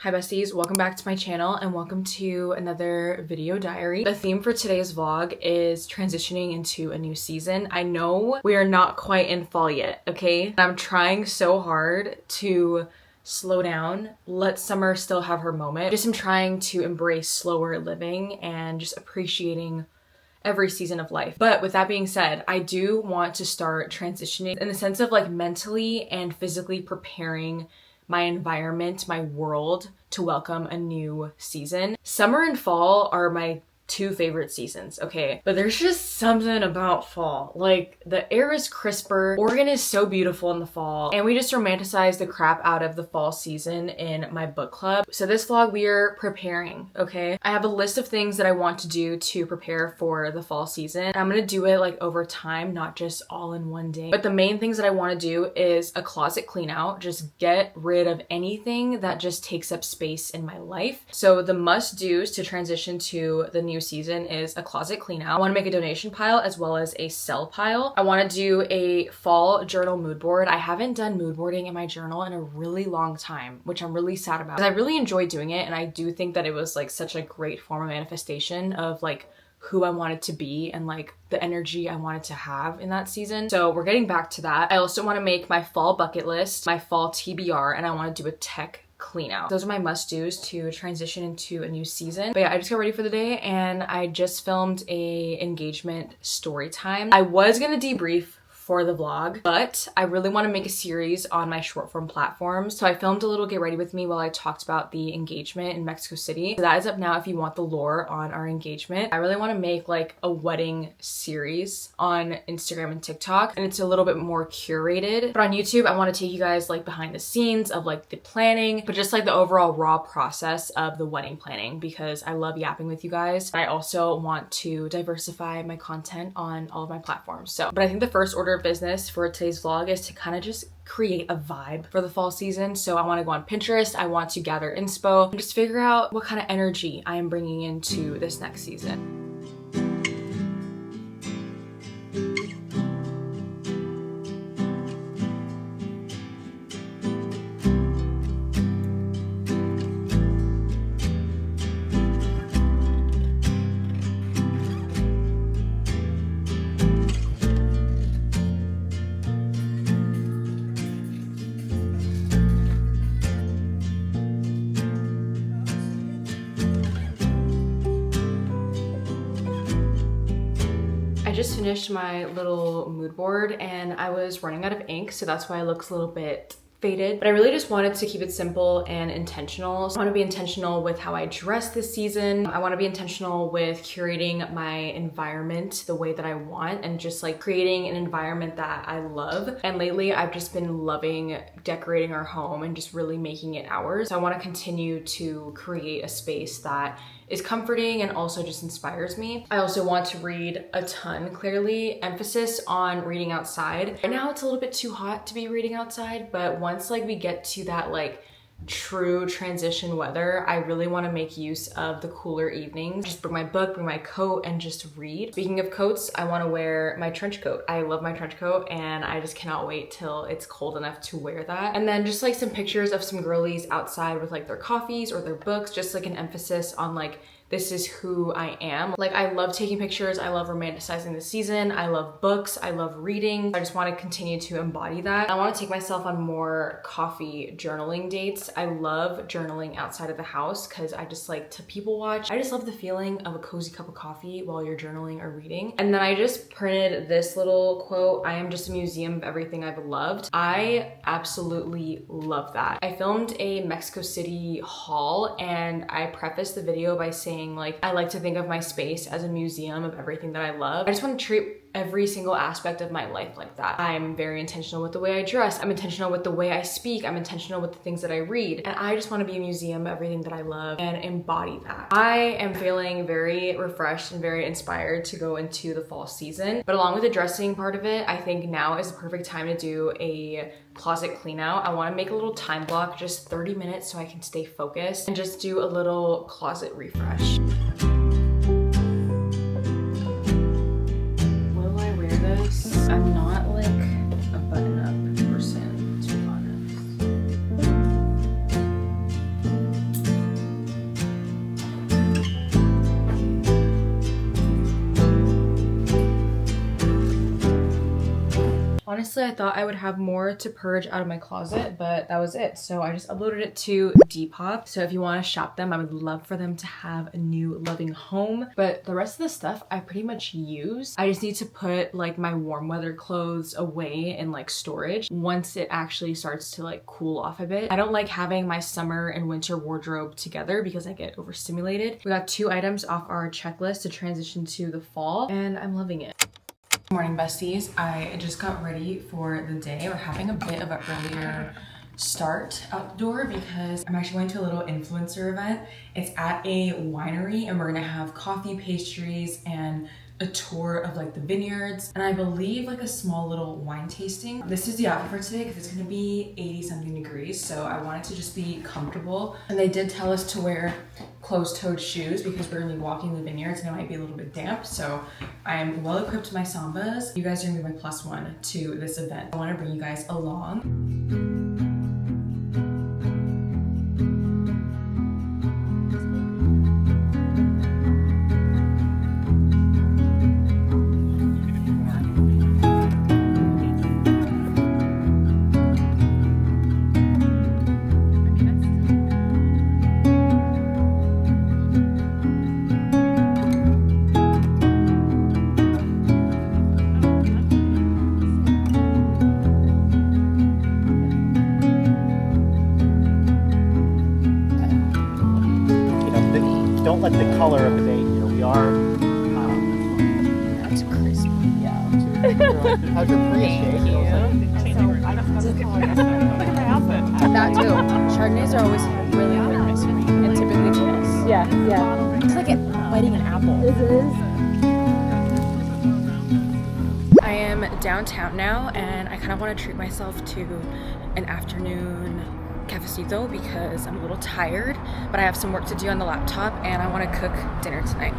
Hi besties, welcome back to my channel and welcome to another video diary. The theme for today's vlog is transitioning into a new season. I know we are not quite in fall yet, okay? I'm trying so hard to slow down, let summer still have her moment. Just am trying to embrace slower living and just appreciating every season of life. But with that being said, I do want to start transitioning in the sense of like mentally and physically preparing my environment, my world to welcome a new season. Summer and fall are my two favorite seasons, okay? But there's just something about fall. Like, the air is crisper, Oregon is so beautiful in the fall, and we just romanticize the crap out of the fall season in my book club. So this vlog, we are preparing, okay? I have a list of things that I want to do to prepare for the fall season. I'm gonna do it like over time, not just all in one day. But the main things that I wanna do is a closet clean out, just get rid of anything that just takes up space in my life. So the must-dos to transition to the new season is a closet clean out. I want to make a donation pile as well as a sell pile. I want to do a fall journal mood board. I haven't done mood boarding in my journal in a really long time, which I'm really sad about because I really enjoy doing it, and I do think that it was like such a great form of manifestation of like who I wanted to be and like the energy I wanted to have in that season. So we're getting back to that. I also want to make my fall bucket list, my fall TBR, and I want to do a tech clean out. Those are my must-dos to transition into a new season. But yeah, I just got ready for the day and I just filmed a engagement story time. I was gonna debrief for the vlog, but I really want to make a series on my short form platforms. So I filmed a little get ready with me while I talked about the engagement in Mexico City. So that is up now if you want the lore on our engagement. I really want to make like a wedding series on Instagram and TikTok, and it's a little bit more curated. But on YouTube, I want to take you guys like behind the scenes of like the planning, but just like the overall raw process of the wedding planning, because I love yapping with you guys. I also want to diversify my content on all of my platforms. But I think the first order of business for today's vlog is to kind of just create a vibe for the fall season. So I want to go on Pinterest, I want to gather inspo, and just figure out what kind of energy I am bringing into this next season. I just finished my little mood board and I was running out of ink, so that's why it looks a little bit faded, but I really just wanted to keep it simple and intentional. So I want to be intentional with how I dress this season. I want to be intentional with curating my environment the way that I want and just like creating an environment that I love. And lately I've just been loving decorating our home and just really making it ours. So I want to continue to create a space that is comforting and also just inspires me. I also want to read a ton, clearly. Emphasis on reading outside. Right now it's a little bit too hot to be reading outside, but once like we get to that like true transition weather, I really want to make use of the cooler evenings. Just bring my book, bring my coat, and just read. Speaking of coats, I want to wear my trench coat. I love my trench coat and I just cannot wait till it's cold enough to wear that. And then just like some pictures of some girlies outside with like their coffees or their books, just like an emphasis on like this is who I am. Like, I love taking pictures. I love romanticizing the season. I love books. I love reading. I just want to continue to embody that. I want to take myself on more coffee journaling dates. I love journaling outside of the house because I just like to people watch. I just love the feeling of a cozy cup of coffee while you're journaling or reading. And then I just printed this little quote, "I am just a museum of everything I've loved." I absolutely love that. I filmed a Mexico City haul and I prefaced the video by saying like, I like to think of my space as a museum of everything that I love. I just want to treat every single aspect of my life like that. I'm very intentional with the way I dress. I'm intentional with the way I speak. I'm intentional with the things that I read. And I just want to be a museum of everything that I love and embody that. I am feeling very refreshed and very inspired to go into the fall season. But along with the dressing part of it, I think now is the perfect time to do a closet clean out. I want to make a little time block, just 30 minutes so I can stay focused and just do a little closet refresh. I'm not like a button-up person, to be honest. Honestly, I thought I would have more to purge out of my closet, but that was it. So I just uploaded it to Depop. So if you want to shop them, I would love for them to have a new loving home. But the rest of the stuff I pretty much use. I just need to put like my warm weather clothes away in like storage once it actually starts to like cool off a bit. I don't like having my summer and winter wardrobe together because I get overstimulated. We got 2 items off our checklist to transition to the fall, and I'm loving it. Good morning, besties. I just got ready for the day. We're having a bit of an earlier start outdoor because I'm actually going to a little influencer event. It's at a winery and we're gonna have coffee, pastries, and a tour of like the vineyards, and I believe like a small little wine tasting. This is the outfit for today because it's gonna be 80 something degrees, so I wanted to just be comfortable. And they did tell us to wear closed-toed shoes because we're gonna be walking the vineyards and it might be a little bit damp, so I'm well equipped with my sambas. You guys are gonna be my +1 to this event. I wanna bring you guys along. Don't let the color of the day, we are. That's crispy. Yeah. How's your Prius day? That too. Chardonnays are always really crispy and typically kiss. Yeah, yeah. It's like biting an apple. It is. I am downtown now and I kind of want to treat myself to an afternoon cafecito because I'm a little tired, but I have some work to do on the laptop and I want to cook dinner tonight.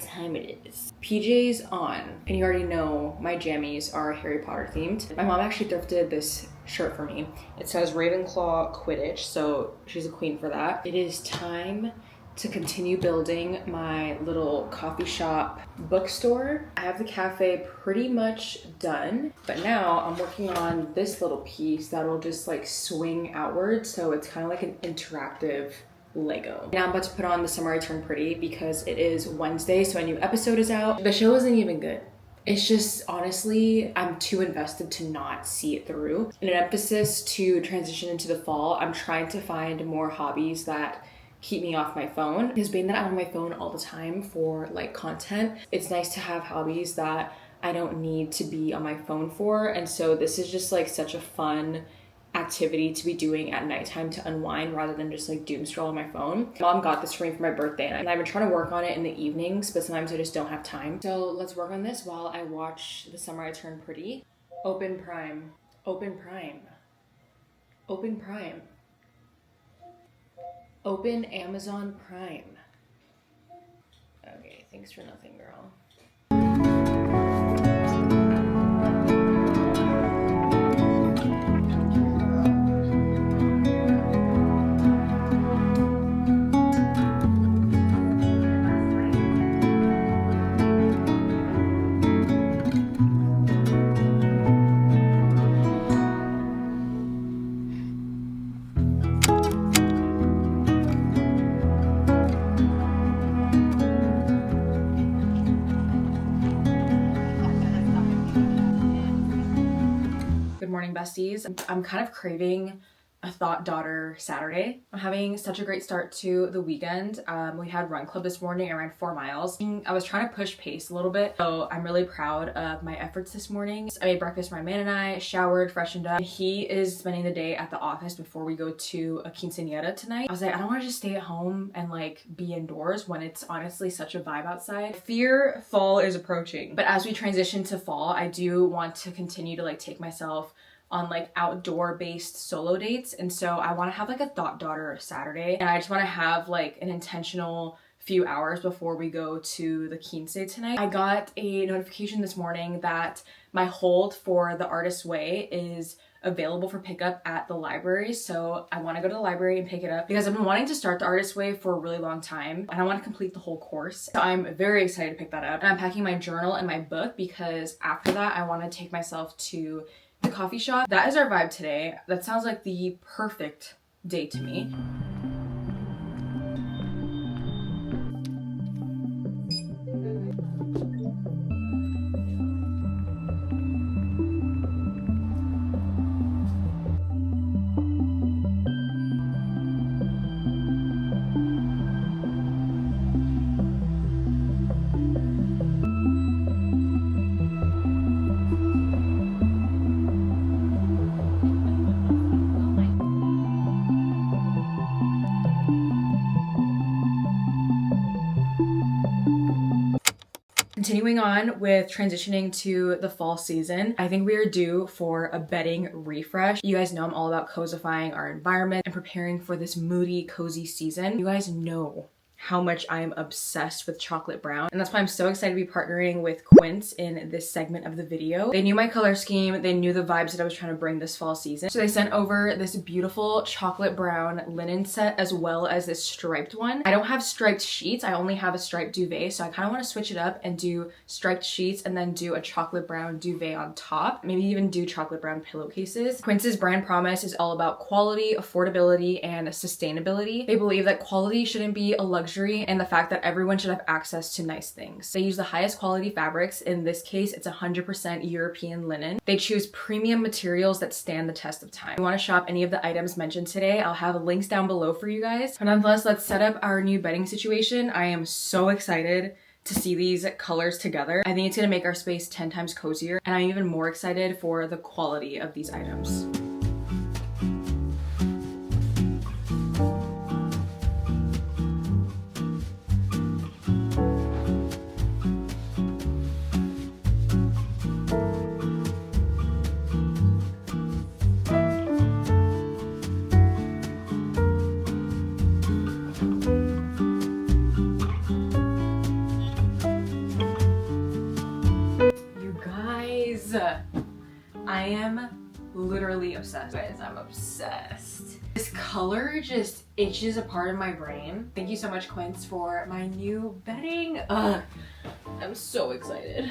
Time it is. PJs on, and you already know my jammies are Harry Potter themed. My mom actually thrifted this shirt for me. It says Ravenclaw Quidditch, so she's a queen for that. It is time to continue building my little coffee shop bookstore. I have the cafe pretty much done, but now I'm working on this little piece that'll just like swing outwards, so it's kind of like an interactive Lego. Now I'm about to put on The Summer I Turned Pretty because it is Wednesday, so a new episode is out. The show isn't even good. It's just, honestly, I'm too invested to not see it through. In an emphasis to transition into the fall, I'm trying to find more hobbies that keep me off my phone. Because being that I'm on my phone all the time for like content, it's nice to have hobbies that I don't need to be on my phone for. And so this is just like such a fun activity to be doing at nighttime to unwind rather than just like doom scroll on my phone. Mom got this for me for my birthday and I've been trying to work on it in the evenings, but sometimes I just don't have time. So let's work on this while I watch The Summer I Turned Pretty. Open Prime. Open Prime. Open Prime. Open Amazon Prime. Okay, thanks for nothing, girl. Good morning, besties. I'm kind of craving a thought daughter Saturday. I'm having such a great start to the weekend. We had run club this morning. I ran 4 miles. I was trying to push pace a little bit, so I'm really proud of my efforts this morning. I made breakfast for my man and I, showered, freshened up. He is spending the day at the office before we go to a quinceañera tonight. I was like, I don't want to just stay at home and like be indoors when it's honestly such a vibe outside. I fear fall is approaching, but as we transition to fall, I do want to continue to like take myself on like outdoor based solo dates. And so I want to have like a thought daughter Saturday, and I just want to have like an intentional few hours before we go to the quince tonight. I got a notification this morning that my hold for The Artist's Way is available for pickup at the library. So I want to go to the library and pick it up because I've been wanting to start The Artist's Way for a really long time and I want to complete the whole course. So I'm very excited to pick that up. And I'm packing my journal and my book because after that I want to take myself to the coffee shop. That is our vibe today. That sounds like the perfect day to me. Continuing on with transitioning to the fall season, I think we are due for a bedding refresh. You guys know I'm all about cozifying our environment and preparing for this moody, cozy season. You guys know how much I am obsessed with chocolate brown, and that's why I'm so excited to be partnering with Quince in this segment of the video. They knew my color scheme, they knew the vibes that I was trying to bring this fall season, so they sent over this beautiful chocolate brown linen set as well as this striped one. I don't have striped sheets, I only have a striped duvet, so I kind of want to switch it up and do striped sheets and then do a chocolate brown duvet on top, maybe even do chocolate brown pillowcases. Quince's brand promise is all about quality, affordability, and sustainability. They believe that quality shouldn't be a luxury and the fact that everyone should have access to nice things. They use the highest quality fabrics. In this case, it's 100% European linen. They choose premium materials that stand the test of time. If you want to shop any of the items mentioned today, I'll have links down below for you guys. But nonetheless, let's set up our new bedding situation. I am so excited to see these colors together. I think it's gonna make our space 10 times cozier, and I'm even more excited for the quality of these items. I am literally obsessed. Guys, I'm obsessed. This color just itches a part of my brain. Thank you so much, Quince, for my new bedding. I'm so excited.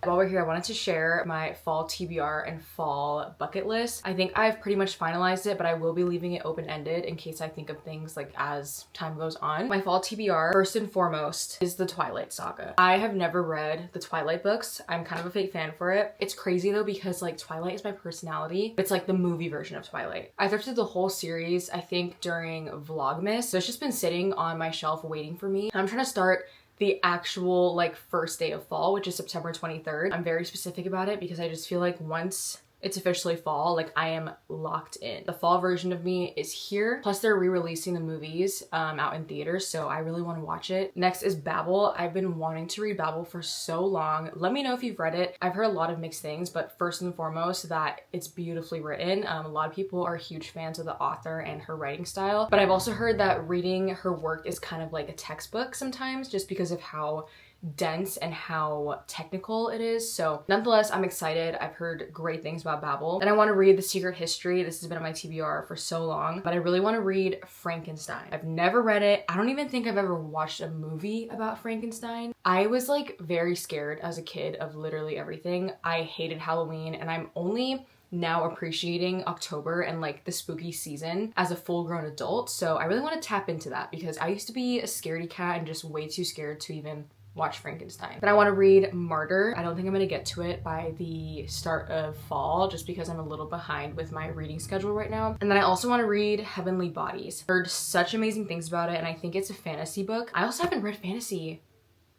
While we're here, I wanted to share my fall TBR and fall bucket list. I think I've pretty much finalized it, but I will be leaving it open-ended in case I think of things like as time goes on. My fall TBR, first and foremost, is the Twilight Saga. I have never read the Twilight books. I'm kind of a fake fan for it. It's crazy though because like Twilight is my personality. It's like the movie version of Twilight. I thrifted the whole series, I think during Vlogmas. So it's just been sitting on my shelf waiting for me. I'm trying to start the actual like first day of fall, which is September 23rd. I'm very specific about it because I just feel like once it's officially fall, like I am locked in. The fall version of me is here. Plus they're re-releasing the movies out in theaters, so I really want to watch it. Next is Babel. I've been wanting to read Babel for so long. Let me know if you've read it. I've heard a lot of mixed things, but first and foremost that it's beautifully written. A lot of people are huge fans of the author and her writing style, but I've also heard that reading her work is kind of like a textbook sometimes just because of how dense and how technical it is. So nonetheless, I'm excited. I've heard great things about Babel. And I want to read The Secret History. This has been on my TBR for so long, but I really want to read Frankenstein. I've never read it. I don't even think I've ever watched a movie about Frankenstein. I was like very scared as a kid of literally everything. I hated Halloween, and I'm only now appreciating October and like the spooky season as a full-grown adult. So I really want to tap into that because I used to be a scaredy cat and just way too scared to even watch Frankenstein. Then I want to read Martyr. I don't think I'm going to get to it by the start of fall just because I'm a little behind with my reading schedule right now. And then I also want to read Heavenly Bodies. Heard such amazing things about it, and I think it's a fantasy book. I also haven't read fantasy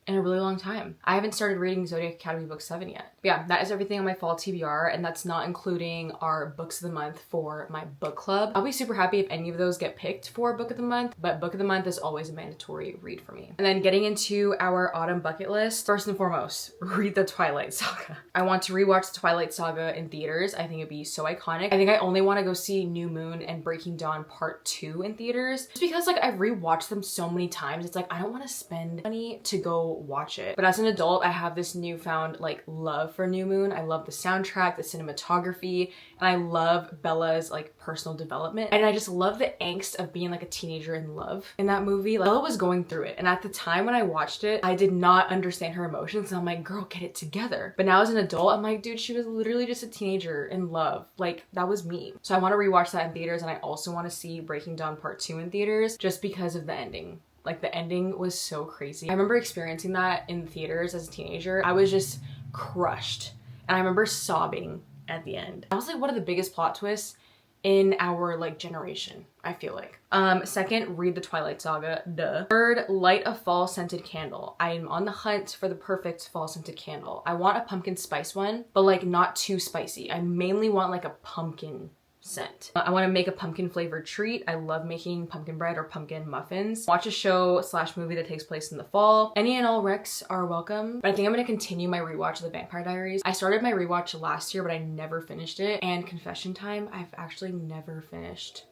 in a really long time. I haven't started reading Zodiac Academy Book 7 yet. But yeah, that is everything on my fall TBR, and that's not including our books of the month for my book club. I'll be super happy if any of those get picked for book of the month, but book of the month is always a mandatory read for me. And then getting into our autumn bucket list, first and foremost, read the Twilight Saga. I want to rewatch the Twilight Saga in theaters. I think it'd be so iconic. I think I only want to go see New Moon and Breaking Dawn Part 2 in theaters, just because like I've rewatched them so many times. It's like I don't want to spend money to go watch it. But as an adult, I have this newfound like love for New Moon. I love the soundtrack, the cinematography, and I love Bella's like personal development. And I just love the angst of being like a teenager in love in that movie. Like, Bella was going through it. And at the time when I watched it, I did not understand her emotions. And I'm like, girl, get it together. But now as an adult, I'm like, dude, she was literally just a teenager in love. Like, that was me. So I want to rewatch that in theaters. And I also want to see Breaking Dawn Part 2 in theaters just because of the ending. Like, the ending was so crazy. I remember experiencing that in theaters as a teenager. I was just crushed. And I remember sobbing at the end. That was like one of the biggest plot twists in our like generation, I feel like. Second, read the Twilight Saga, duh. Third, light a fall scented candle. I am on the hunt for the perfect fall scented candle. I want a pumpkin spice one, but like not too spicy. I mainly want like a pumpkin scent. I want to make a pumpkin flavored treat. I love making pumpkin bread or pumpkin muffins. Watch a show / movie that takes place in the fall. Any and all recs are welcome. But I think I'm going to continue my rewatch of the Vampire Diaries. I started my rewatch last year, but I never finished it. And confession time, I've actually never finished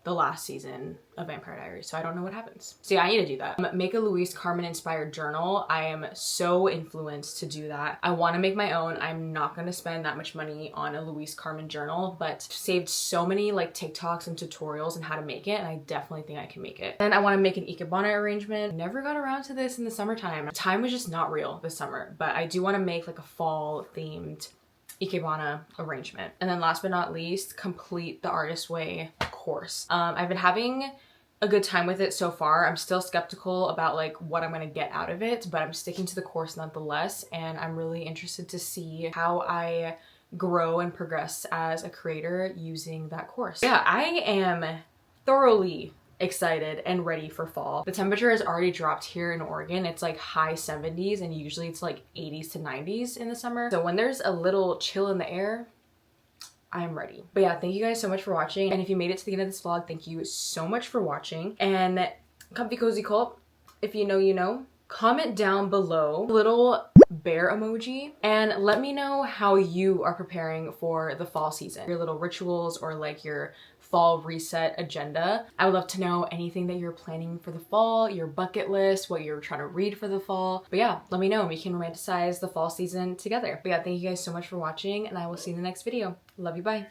the last season of Vampire Diaries, so I don't know what happens. So yeah, I need to do that. Make a Louise Carmen inspired journal. I am so influenced to do that. I want to make my own. I'm not going to spend that much money on a Louise Carmen journal, but saved so many like TikToks and tutorials on how to make it, and I definitely think I can make it. Then I want to make an ikebana arrangement. Never got around to this in the summertime. Time was just not real this summer, but I do want to make like a fall themed ikebana arrangement. And then last but not least, complete the Artist Way course. I've been having a good time with it so far. I'm still skeptical about like what I'm gonna get out of it, but I'm sticking to the course nonetheless, and I'm really interested to see how I grow and progress as a creator using that course. Yeah, I am thoroughly excited and ready for fall. The temperature has already dropped here in Oregon. It's like high 70s, and usually it's like 80s to 90s in the summer. So when there's a little chill in the air, I'm ready. But yeah, thank you guys so much for watching. And if you made it to the end of this vlog, thank you so much for watching. And comfy cozy cult, if you know, you know. Comment down below little bear emoji and let me know how you are preparing for the fall season. Your little rituals or like your fall reset agenda. I would love to know anything that you're planning for the fall, your bucket list, what you're trying to read for the fall. But yeah, let me know and we can romanticize the fall season together. But yeah, thank you guys so much for watching, and I will see you in the next video. Love you, bye.